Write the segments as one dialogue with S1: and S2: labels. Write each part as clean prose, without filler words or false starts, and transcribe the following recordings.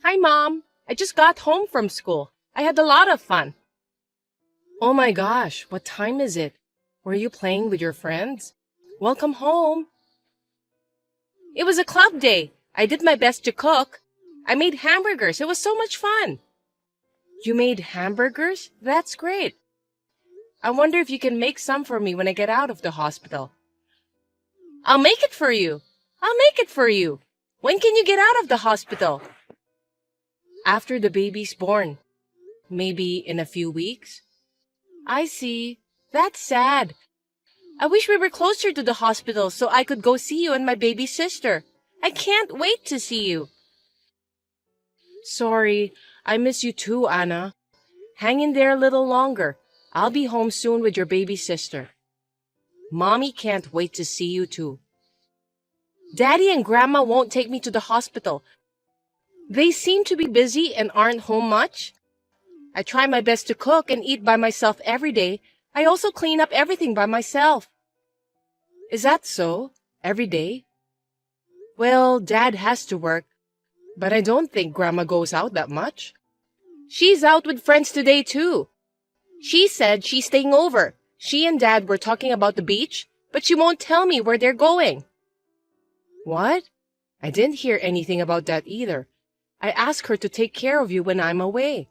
S1: Hi, Mom. I just got home from school. I had a lot of fun. Oh my gosh, what time is it? Were you playing with your friends? Welcome home. It was a club day. I did my best to cook. I made hamburgers. It was so much fun. You made hamburgers? That's great. I wonder if you can make some for me when I get out of the hospital. I'll make it for you. I'll make it for you. When can you get out of the hospital? After the baby's born. Maybe in a few weeks. I see. That's sad. I wish we were closer to the hospital so I could go see you and my baby sister. I can't wait to see you. Sorry, I miss you too, Anna. Hang in there a little longer. I'll be home soon with your baby sister. Mommy can't wait to see you too. Daddy and Grandma won't take me to the hospital. They seem to be busy and aren't home much. I try my best to cook and eat by myself every day. I also clean up everything by myself. Is that so? Every day? Well, Dad has to work, but I don't think Grandma goes out that much. She's out with friends today too. She said she's staying over. She and Dad were talking about the beach, but she won't tell me where they're going. What? I didn't hear anything about that either. I asked her to take care of you when I'm away.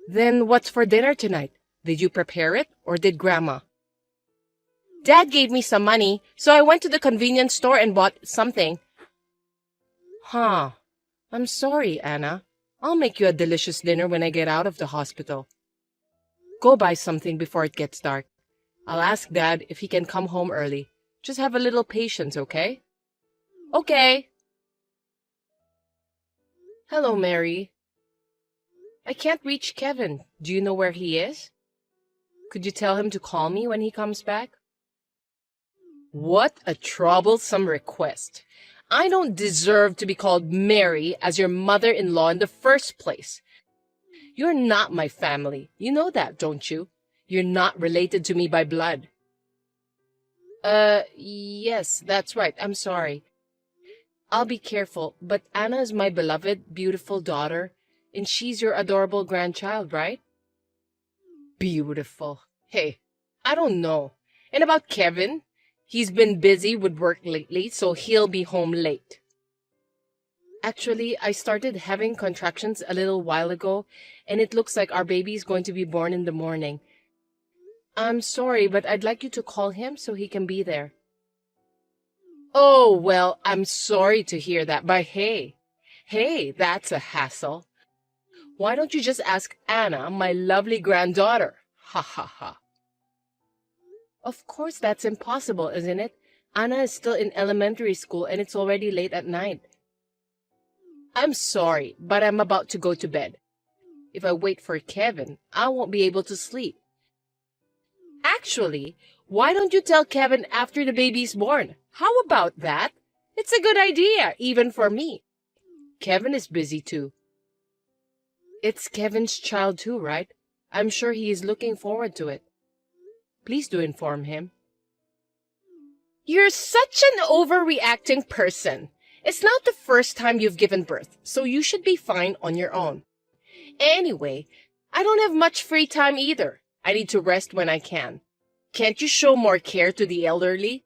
S1: Then what's for dinner tonight? Did you prepare it, or did Grandma? Dad gave me some money, so I went to the convenience store and bought something. Huh. I'm sorry, Anna. I'll make you a delicious dinner when I get out of the hospital. Go buy something before it gets dark. I'll ask Dad if he can come home early. Just have a little patience, okay? Okay. Hello, Mary. I can't reach Kevin. Do you know where he is? Could you tell him to call me when he comes back? What a troublesome request. I don't deserve to be called Mary as your mother-in-law in the first place. You're not my family. You know that, don't you? You're not related to me by blood. Yes, that's right. I'm sorry. I'll be careful, but Anna is my beloved, beautiful daughter, and she's your adorable grandchild, right? Beautiful. Hey, I don't know. And about Kevin? He's been busy with work lately, so he'll be home late. Actually, I started having contractions a little while ago, and it looks like our baby is going to be born in the morning. I'm sorry, but I'd like you to call him so he can be there. Oh, well, I'm sorry to hear that, but hey, that's a hassle. Why don't you just ask Anna, my lovely granddaughter? Ha ha ha. Of course that's impossible, isn't it? Anna is still in elementary school and it's already late at night. I'm sorry, but I'm about to go to bed. If I wait for Kevin, I won't be able to sleep. Actually, why don't you tell Kevin after the baby's born? How about that? It's a good idea, even for me. Kevin is busy too. It's Kevin's child too, right? I'm sure he is looking forward to it. Please do inform him. You're such an overreacting person. It's not the first time you've given birth, so you should be fine on your own. Anyway, I don't have much free time either. I need to rest when I can. Can't you show more care to the elderly?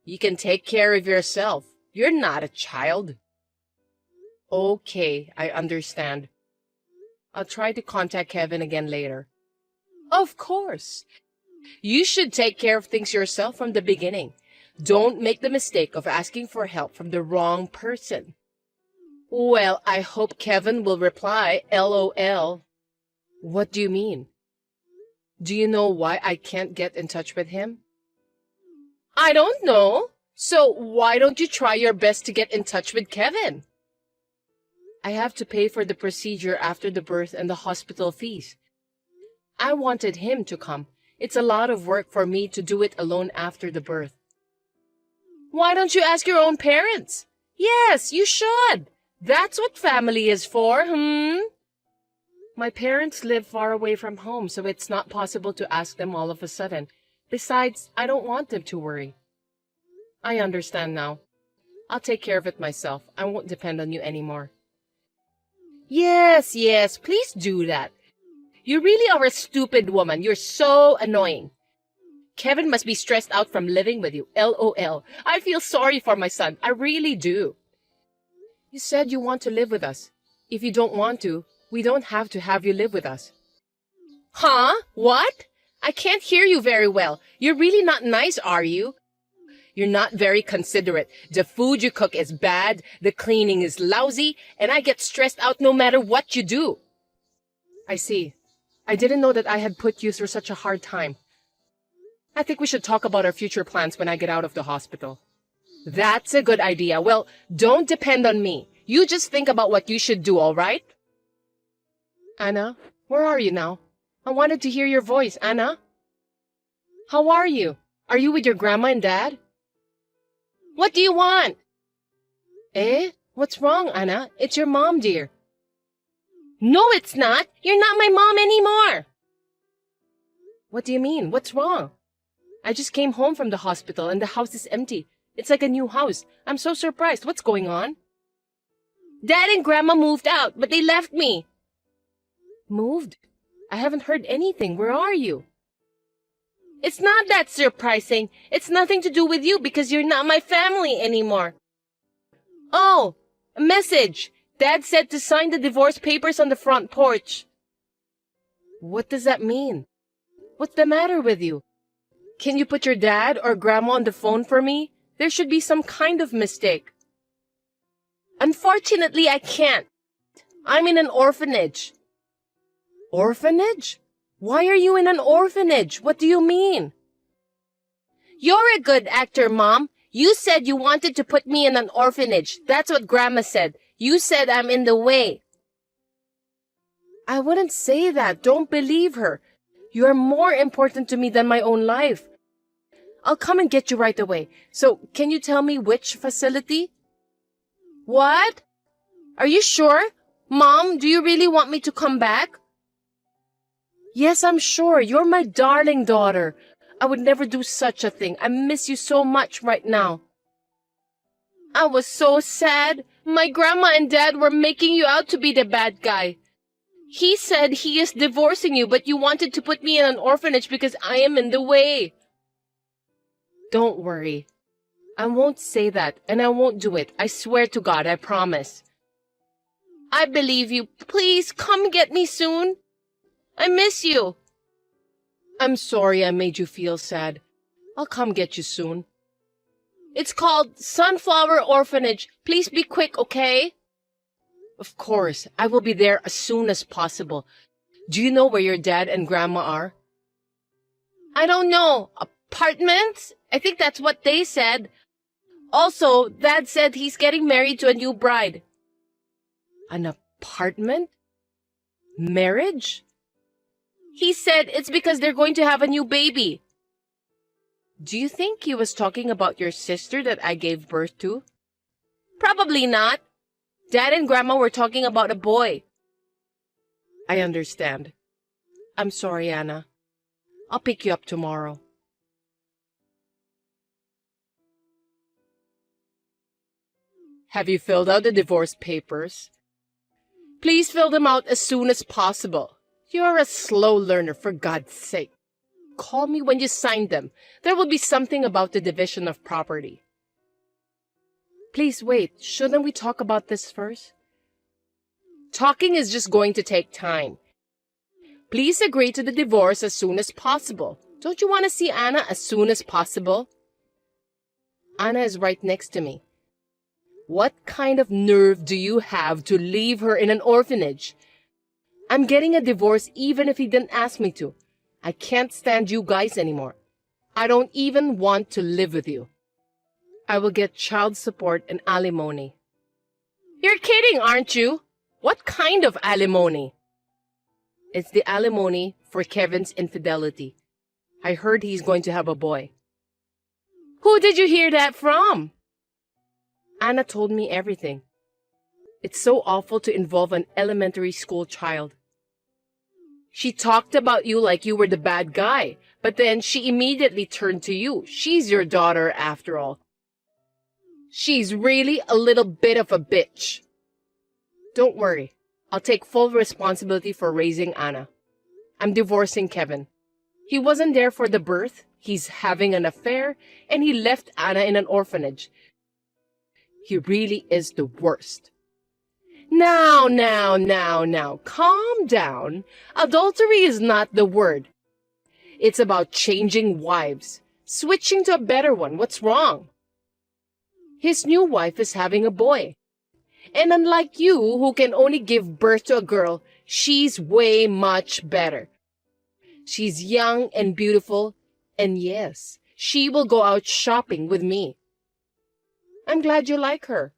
S1: You can take care of yourself. You're not a child. Okay, I understand. I'll try to contact Kevin again later. Of course. You should take care of things yourself from the beginning. Don't make the mistake of asking for help from the wrong person. Well, I hope Kevin will reply, LOL. What do you mean? Do you know why I can't get in touch with him? I don't know. So why don't you try your best to get in touch with Kevin? I have to pay for the procedure after the birth and the hospital fees. I wanted him to come. It's a lot of work for me to do it alone after the birth. Why don't you ask your own parents? Yes, you should. That's what family is for, My parents live far away from home, so it's not possible to ask them all of a sudden. Besides, I don't want them to worry. I understand now. I'll take care of it myself. I won't depend on you anymore. Yes, yes, please do that. You really are a stupid woman. You're so annoying. Kevin must be stressed out from living with you. LOL. I feel sorry for my son. I really do. You said you want to live with us. If you don't want to, we don't have to have you live with us. Huh? What? I can't hear you very well. You're really not nice, are you? You're not very considerate. The food you cook is bad, the cleaning is lousy, and I get stressed out no matter what you do. I see. I didn't know that I had put you through such a hard time. I think we should talk about our future plans when I get out of the hospital. That's a good idea. Well, don't depend on me. You just think about what you should do, all right? Anna, where are you now? I wanted to hear your voice, Anna. How are you? Are you with your grandma and dad? What do you want? Eh? What's wrong, Anna? It's your mom, dear. No, it's not. You're not my mom anymore. What do you mean? What's wrong? I just came home from the hospital and the house is empty. It's like a new house. I'm so surprised. What's going on? Dad and Grandma moved out, but they left me. Moved? I haven't heard anything. Where are you? It's not that surprising. It's nothing to do with you because you're not my family anymore. Oh, a message. Dad said to sign the divorce papers on the front porch. What does that mean? What's the matter with you? Can you put your dad or grandma on the phone for me? There should be some kind of mistake. Unfortunately, I can't. I'm in an orphanage. Orphanage? Why are you in an orphanage? What do you mean? You're a good actor, Mom. You said you wanted to put me in an orphanage. That's what Grandma said. You said I'm in the way. I wouldn't say that. Don't believe her. You are more important to me than my own life. I'll come and get you right away. So, can you tell me which facility? What? Are you sure? Mom, do you really want me to come back? Yes, I'm sure. You're my darling daughter. I would never do such a thing. I miss you so much right now. I was so sad. My grandma and dad were making you out to be the bad guy. He said he is divorcing you, but you wanted to put me in an orphanage because I am in the way. Don't worry. I won't say that, and I won't do it. I swear to God, I promise. I believe you. Please, come get me soon. I miss you. I'm sorry I made you feel sad. I'll come get you soon. It's called Sunflower Orphanage. Please be quick, okay? Of course. I will be there as soon as possible. Do you know where your dad and grandma are? I don't know. Apartments? I think that's what they said. Also, Dad said he's getting married to a new bride. An apartment? Marriage? He said it's because they're going to have a new baby. Do you think he was talking about your sister that I gave birth to? Probably not. Dad and Grandma were talking about a boy. I understand. I'm sorry, Anna. I'll pick you up tomorrow. Have you filled out the divorce papers? Please fill them out as soon as possible. You're a slow learner, for God's sake. Call me when you sign them. There will be something about the division of property. Please wait. Shouldn't we talk about this first? Talking is just going to take time. Please agree to the divorce as soon as possible. Don't you want to see Anna as soon as possible? Anna is right next to me. What kind of nerve do you have to leave her in an orphanage? I'm getting a divorce even if he didn't ask me to. I can't stand you guys anymore. I don't even want to live with you. I will get child support and alimony. You're kidding, aren't you? What kind of alimony? It's the alimony for Kevin's infidelity. I heard he's going to have a boy. Who did you hear that from? Anna told me everything. It's so awful to involve an elementary school child. She talked about you like you were the bad guy, but then she immediately turned to you. She's your daughter after all. She's really a little bit of a bitch. Don't worry. I'll take full responsibility for raising Anna. I'm divorcing Kevin. He wasn't there for the birth, he's having an affair, and he left Anna in an orphanage. He really is the worst. Now, calm down. Adultery is not the word. It's about changing wives, switching to a better one. What's wrong? His new wife is having a boy. And unlike you, who can only give birth to a girl, she's way much better. She's young and beautiful, and yes, she will go out shopping with me. I'm glad you like her,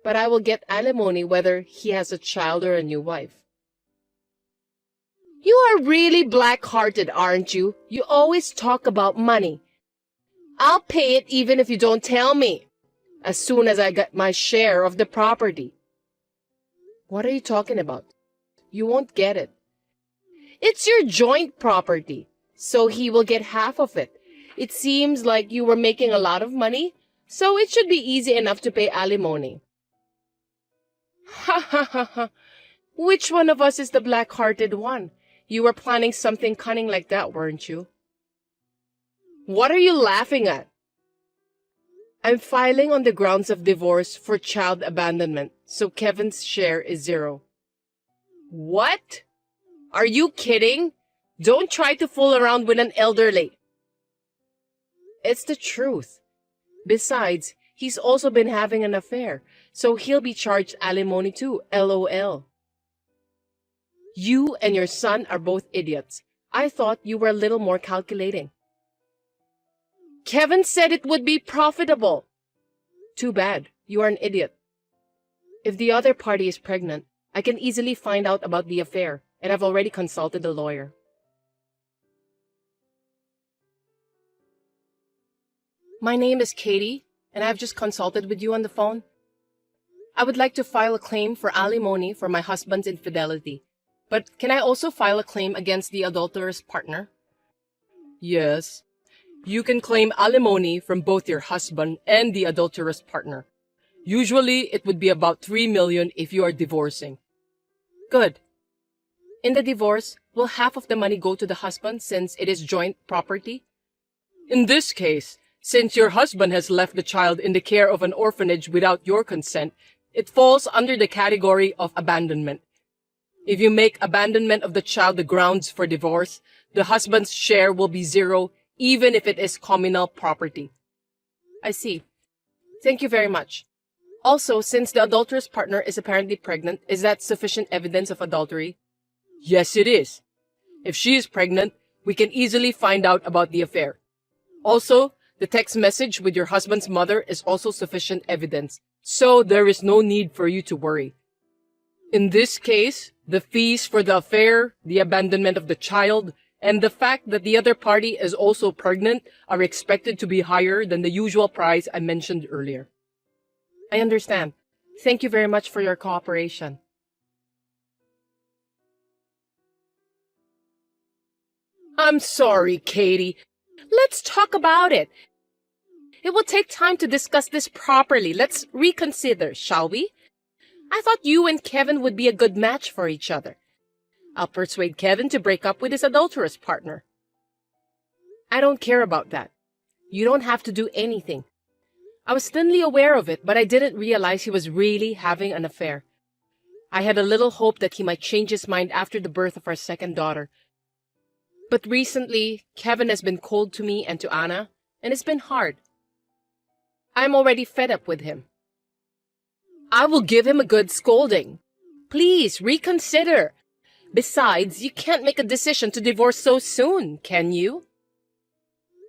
S1: but I will get alimony whether he has a child or a new wife. You are really black-hearted, aren't you? You always talk about money. I'll pay it even if you don't tell me, as soon as I get my share of the property. What are you talking about? You won't get it. It's your joint property, so he will get half of it. It seems like you were making a lot of money, so it should be easy enough to pay alimony. Ha ha ha ha. Which one of us is the black-hearted one? You were planning something cunning like that, weren't you? What are you laughing at? I'm filing on the grounds of divorce for child abandonment, so Kevin's share is 0. What? Are you kidding? Don't try to fool around with an elderly. It's the truth. Besides, he's also been having an affair, so he'll be charged alimony too, LOL. You and your son are both idiots. I thought you were a little more calculating. Kevin said it would be profitable. Too bad, you are an idiot. If the other party is pregnant, I can easily find out about the affair, and I've already consulted a lawyer. My name is Katie, and I've just consulted with you on the phone. I would like to file a claim for alimony for my husband's infidelity. But can I also file a claim against the adulterous partner? Yes. You can claim alimony from both your husband and the adulterous partner. Usually, it would be about $3 million if you are divorcing. Good. In the divorce, will half of the money go to the husband since it is joint property? In this case, since your husband has left the child in the care of an orphanage without your consent, it falls under the category of abandonment. If you make abandonment of the child the grounds for divorce, the husband's share will be 0, even if it is communal property. I see. Thank you very much. Also, since the adulterous partner is apparently pregnant, is that sufficient evidence of adultery? Yes, it is. If she is pregnant, we can easily find out about the affair. Also, the text message with your husband's mother is also sufficient evidence, so there is no need for you to worry. In this case, the fees for the affair, the abandonment of the child, and the fact that the other party is also pregnant are expected to be higher than the usual price I mentioned earlier. I understand. Thank you very much for your cooperation. I'm sorry, Katie. Let's talk about it. It will take time to discuss this properly. Let's reconsider, shall we? I thought you and Kevin would be a good match for each other. I'll persuade Kevin to break up with his adulterous partner. I don't care about that. You don't have to do anything. I was thinly aware of it, but I didn't realize he was really having an affair. I had a little hope that he might change his mind after the birth of our second daughter. But recently, Kevin has been cold to me and to Anna, and it's been hard. I'm already fed up with him. I will give him a good scolding. Please, reconsider. Besides, you can't make a decision to divorce so soon, can you?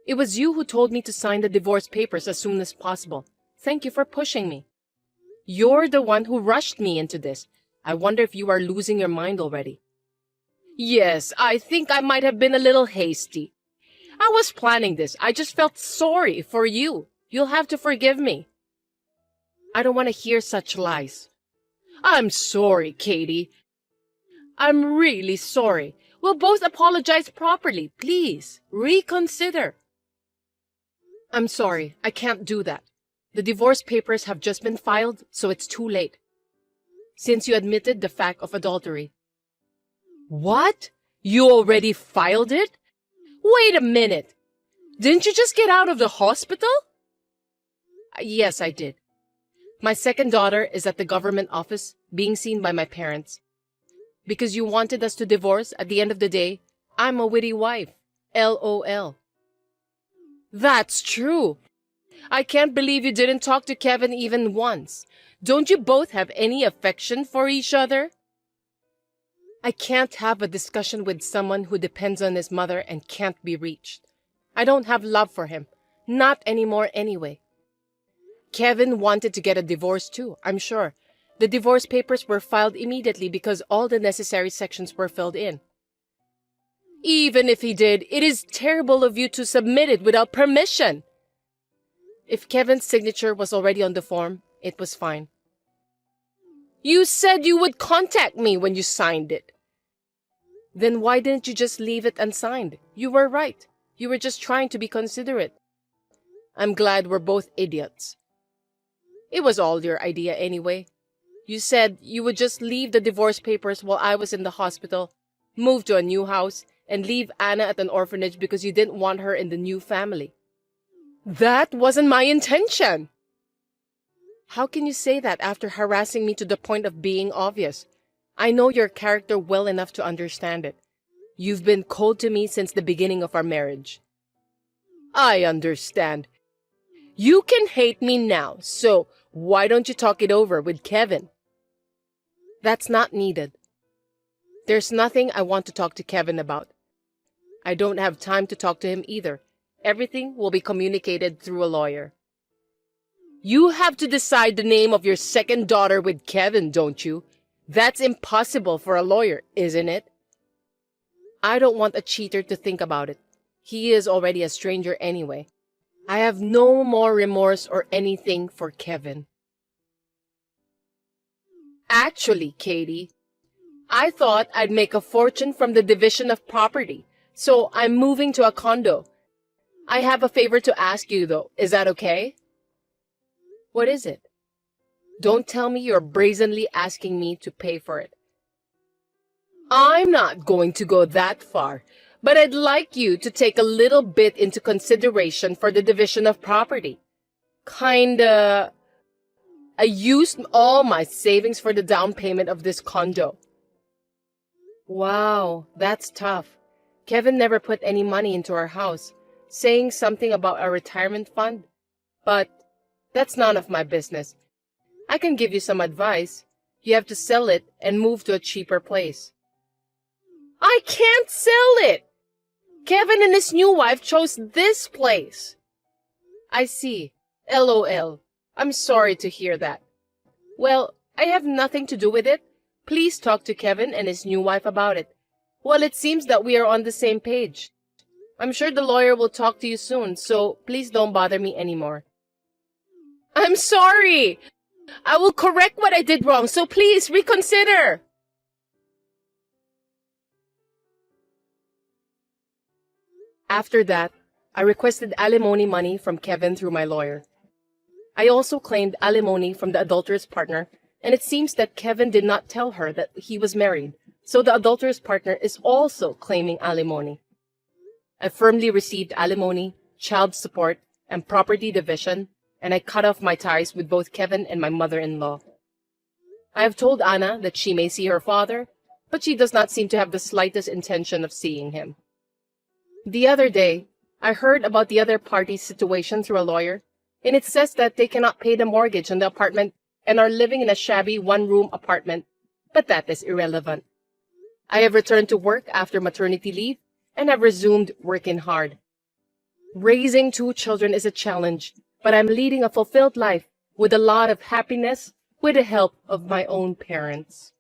S1: It was you who told me to sign the divorce papers as soon as possible. Thank you for pushing me. You're the one who rushed me into this. I wonder if you are losing your mind already. Yes, I think I might have been a little hasty. I was planning this. I just felt sorry for you. You'll have to forgive me. I don't want to hear such lies. I'm sorry, Katie. I'm really sorry. We'll both apologize properly. Please, reconsider. I'm sorry. I can't do that. The divorce papers have just been filed, so it's too late. since you admitted the fact of adultery. What? You already filed it? Wait a minute. Didn't you just get out of the hospital? Yes, I did. My second daughter is at the government office being seen by my parents. Because you wanted us to divorce, at the end of the day, I'm a witty wife. LOL. That's true. I can't believe you didn't talk to Kevin even once. Don't you both have any affection for each other? I can't have a discussion with someone who depends on his mother and can't be reached. I don't have love for him. Not anymore anyway. Kevin wanted to get a divorce too, I'm sure. The divorce papers were filed immediately because all the necessary sections were filled in. Even if he did, it is terrible of you to submit it without permission. If Kevin's signature was already on the form, it was fine. You said you would contact me when you signed it. Then why didn't you just leave it unsigned? You were right. You were just trying to be considerate. I'm glad we're both idiots. It was all your idea anyway. You said you would just leave the divorce papers while I was in the hospital, move to a new house, and leave Anna at an orphanage because you didn't want her in the new family. That wasn't my intention. How can you say that after harassing me to the point of being obvious? I know your character well enough to understand it. You've been cold to me since the beginning of our marriage. I understand. You can hate me now, so why don't you talk it over with Kevin? That's not needed. There's nothing I want to talk to Kevin about. I don't have time to talk to him either. Everything will be communicated through a lawyer. You have to decide the name of your second daughter with Kevin, don't you? That's impossible for a lawyer, isn't it? I don't want a cheater to think about it. He is already a stranger anyway. I have no more remorse or anything for Kevin. Actually, Katie, I thought I'd make a fortune from the division of property, so I'm moving to a condo. I have a favor to ask you, though. Is that okay? What is it? Don't tell me you're brazenly asking me to pay for it. I'm not going to go that far, but I'd like you to take a little bit into consideration for the division of property. I used all my savings for the down payment of this condo. Wow, that's tough. Kevin never put any money into our house, saying something about a retirement fund. But that's none of my business. I can give you some advice. You have to sell it and move to a cheaper place. I can't sell it! Kevin and his new wife chose this place. I see. LOL. I'm sorry to hear that. Well, I have nothing to do with it. Please talk to Kevin and his new wife about it. Well, it seems that we are on the same page. I'm sure the lawyer will talk to you soon, so please don't bother me anymore. I'm sorry! I will correct what I did wrong, so please reconsider! After that, I requested alimony money from Kevin through my lawyer. I also claimed alimony from the adulterous partner, and it seems that Kevin did not tell her that he was married, so the adulterous partner is also claiming alimony. I firmly received alimony, child support, and property division, and I cut off my ties with both Kevin and my mother-in-law. I have told Anna that she may see her father, but she does not seem to have the slightest intention of seeing him. The other day, I heard about the other party's situation through a lawyer, and it says that they cannot pay the mortgage on the apartment and are living in a shabby one-room apartment, but that is irrelevant. I have returned to work after maternity leave and have resumed working hard. Raising 2 children is a challenge, but I'm leading a fulfilled life with a lot of happiness with the help of my own parents.